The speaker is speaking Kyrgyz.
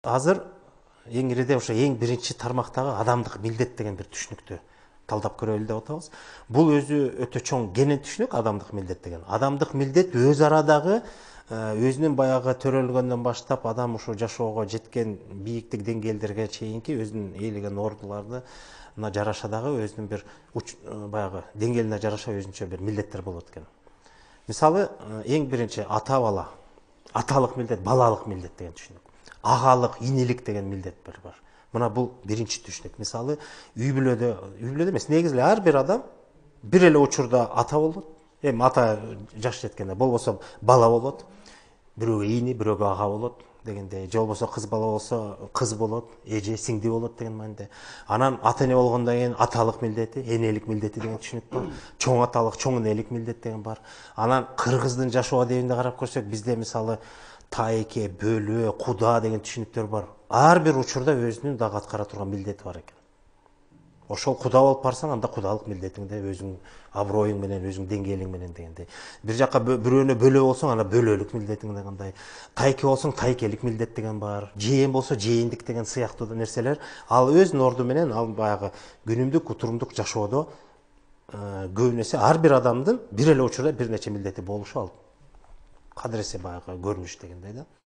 азыр эң ириде ошо эң биринчи тармактагы адамдык милдет деген бир түшүнүктү талдап көрөлү деп атабыз. Бул өзү өтө чоң кенен түшүнүк адамдык милдет деген. Адамдык милдет өз арадагы өзүнүн баягы төрөлгөндөн баштап адам ушу жашоого жеткен бийиктик деңгээлдерге чейинки өзүнүн ээлеген ордуларды жараша дагы өзүнүн бир баягы деңгээлине жараша өзүнчө бир милдеттер болот экен. Мисалы, эң биринчи ата бала, аталык милдет, балалык милдет деген түшүнүк. Агалык, инелик деген милдет бар. Мына бул биринчи түшүнүк. Мисалы, үй бүлөдө эмес, негизи ар бир адам бир эле учурда ата болот. Эми ата жаш жеткенде болбосо бала болот. Бирөөгө ини, бирөөгө ага болот дегенде, же болбосо кыз бала болсо кыз болот, эже, сиңди болот деген мааниде. Анан ата эне болгондон кийин аталык милдети, энелик милдети деген түшүнүк бар. Чоң аталык, чоң энелик милдет деген бар. Анан кыргыздын жашоо адебинде карап көрсөк, бизде мисалы тайке, бөлө, куда деген түшүнүктөр бар. Ар бир учурда өзүнүн дагы аткара турган милдети бар экен. Ошол куда болуп барсаң, анда кудалык милдетиңде өзүң аброюң менен, өзүң деңгээлиң менен дегендей. Бир жакка бирөөнө бөлө болсоң, анда бөлөлүк милдетиң дегендей. Тайке болсоң, тайкелик милдет деген бар. Жээн болсо, жээндик деген сыяктуу нерселер. Ал өз орду менен, ал баягы күнүмдүк, утурумдук жашоодо көбүнесе ар бир адамдын бир эле учурда бир нече милдети болушу ал кадыресе баягы көрүнүш дегендей да.